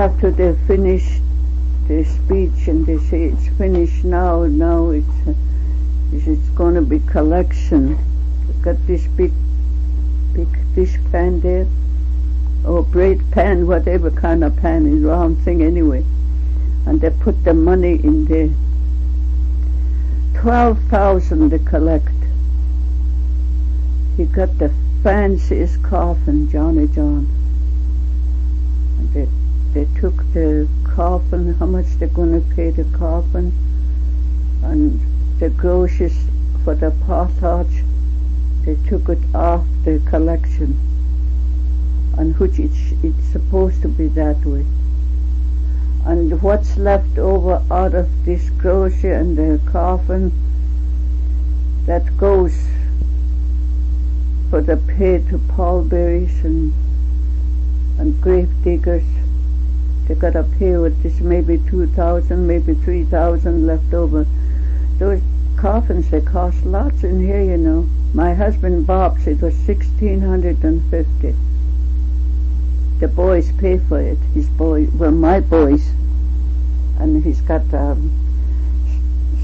after they finished the speech and they say it's finished now it's going to be collection. They've got this big dish pan there, or braid pan, whatever kind of pan, is round thing anyway, and they put the money in there. 12,000 they collect. He got the fanciest coffin, Johnny John. And they took the coffin, how much they're going to pay the coffin, and the groceries for the potlatch, they took it off the collection, and which it's supposed to be that way. And what's left over out of this grocery and the coffin, that goes for the pay to pallbearers and grave diggers. They got to pay with this, maybe 2,000, maybe 3,000 left over. Those coffins, they cost lots in here, you know. My husband Bob's, it was 1,650. The boys pay for it. His boy, well, my boys, and he's got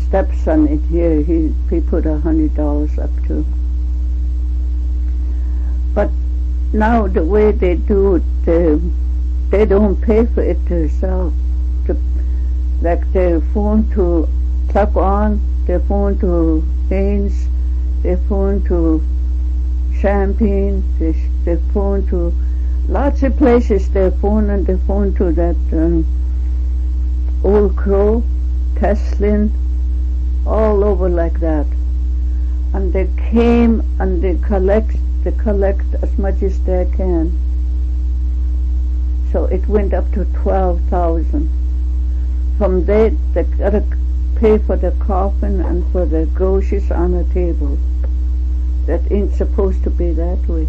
stepson in here. He put $100 up too. But now the way they do it, they don't pay for it themselves. Like they phone to Tuck On, they phone to Haynes, they phone to Champagne, they phone to lots of places. They phone to that Old Crow, Teslin, all over like that. And they came and they collect as much as they can. So it went up to 12,000. From there, they got to pay for the coffin and for the groceries on the table. That ain't supposed to be that way.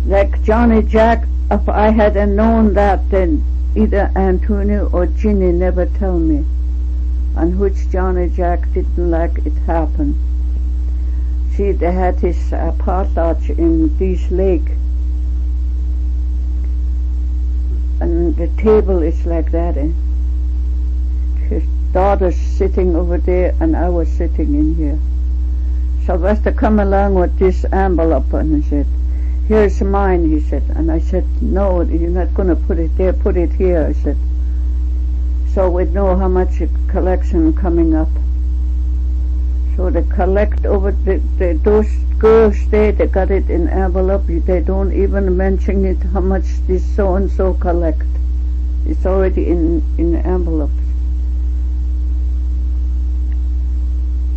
Like Johnny Jack, if I had known that, then either Antonio or Ginny never tell me, and which Johnny Jack didn't like it happen. See, they had his potlatch in Dease Lake, and the table is like that. His daughter's sitting over there, and I was sitting in here. Sylvester come along with this envelope, and he said, "Here's mine," he said. And I said, "No, you're not going to put it there, put it here," I said. So we'd know how much collection coming up. So they collect over those girls there, they got it in envelope. They don't even mention it, how much this so-and-so collect. It's already in envelopes.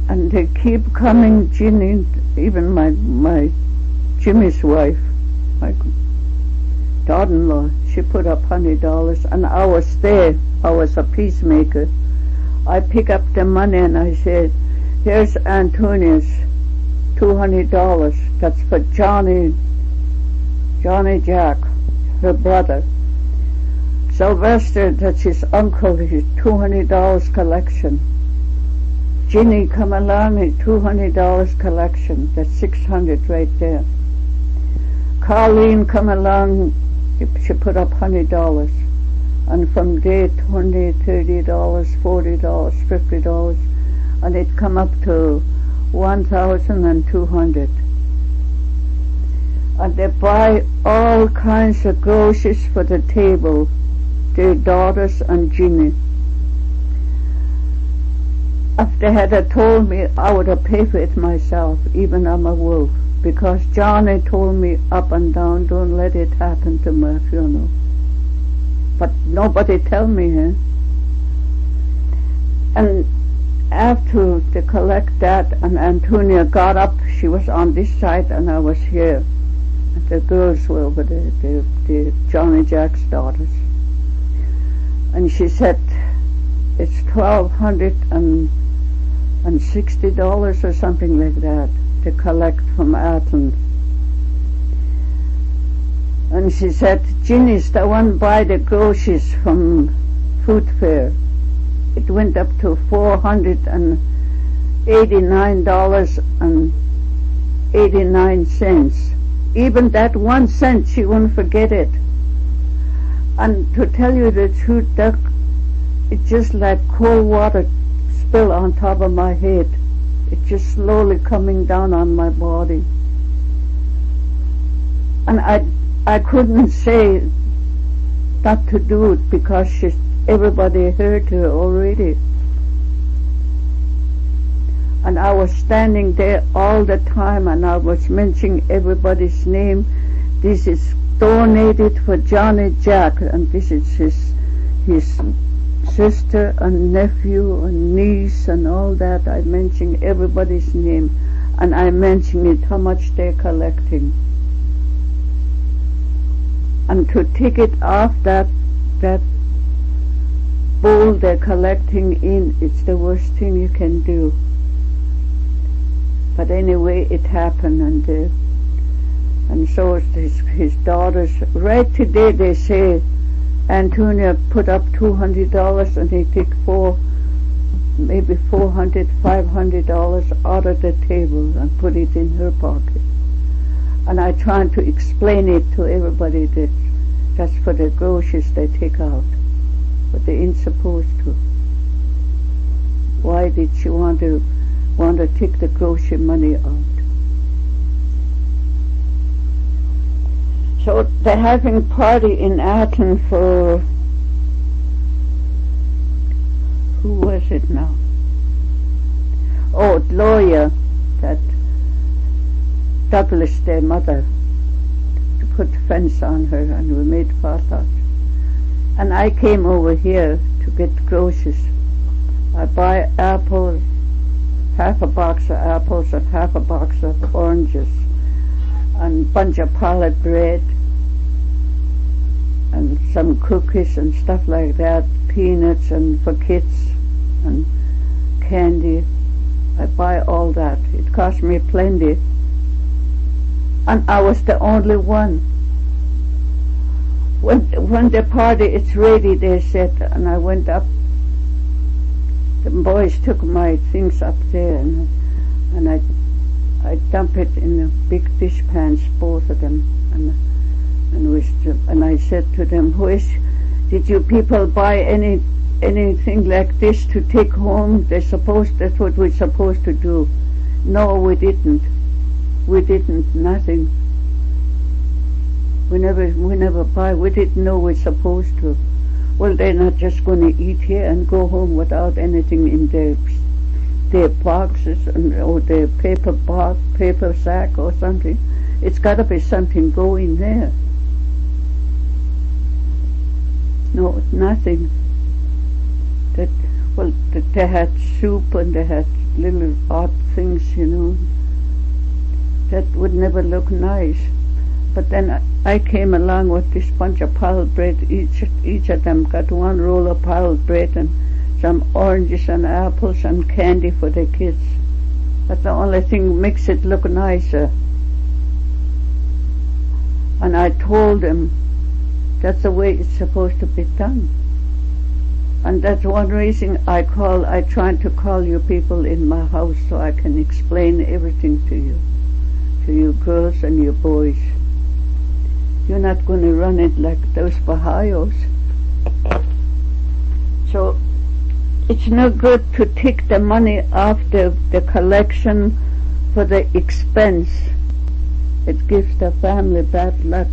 And they keep coming, Ginny, even my Jimmy's wife, my daughter-in-law, she put up $100, and I was there. I was a peacemaker. I pick up the money and I said, "Here's Antonia's $200. That's for Johnny Jack, her brother. Sylvester, that's his uncle, his $200 collection. Ginny come along, his $200 collection. That's $600 right there. Colleen come along, she put up $100. And from there, $20, $30, $40, $50, and it come up to $1,200. And they buy all kinds of groceries for the table, their daughters and Ginny. If they had told me, I would have paid for it myself, even I'm a wolf, because Johnny told me up and down, don't let it happen to my funeral. But nobody tell me, huh? And after they collect that, and Antonia got up, she was on this side and I was here. And the girls were over there, the Johnny Jack's daughters. And she said, it's $1,260 or something like that to collect from Athens. And she said, Ginny's the one buy the groceries from Food Fair. It went up to $489.89. Even that 1 cent, she wouldn't forget it. And to tell you the truth, that it's just like cold water spill on top of my head. It's just slowly coming down on my body. And I couldn't say not to do it because everybody heard her already. And I was standing there all the time, and I was mentioning everybody's name. This is donated for Johnny Jack, and this is his sister and nephew and niece and all that. I mentioned everybody's name, and I mentioned it, how much they're collecting. And to take it off that bowl they're collecting in, it's the worst thing you can do. But anyway, it happened, and so his daughters. Right today they say Antonia put up $200, and they take maybe $400, $500 out of the table and put it in her pocket. And I tried to explain it to everybody that that's for the groceries they take out, but they ain't supposed to. Why did she want to take the grocery money out? So they're having a party in Athens for, who was it now? Oh, Gloria, that Douglas, their mother, to put fence on her, and we made potluck. And I came over here to get groceries. I buy apples, half a box of apples and half a box of oranges, and a bunch of pallet bread, and some cookies and stuff like that, peanuts and for kids, and candy. I buy all that. It cost me plenty. And I was the only one. When the party is ready, they said, and I went up. The boys took my things up there, and I dumped it in the big dish pans, both of them, and I said to them, did you people buy anything like this to take home? That's what we're supposed to do. No, we didn't. We didn't, nothing. We never buy. We didn't know we're supposed to. Well, they're not just going to eat here and go home without anything in their boxes or their paper sack or something. It's got to be something going there. No, nothing. They had soup and they had little odd things, that would never look nice. But then I came along with this bunch of pallet bread. Each of them got one roll of pallet bread and some oranges and apples and candy for the kids. That's the only thing makes it look nicer. And I told them that's the way it's supposed to be done. And that's one reason I tried to call you people in my house so I can explain everything to you girls and you boys. You're not going to run it like those Bahayos. So it's no good to take the money off the collection for the expense. It gives the family bad luck.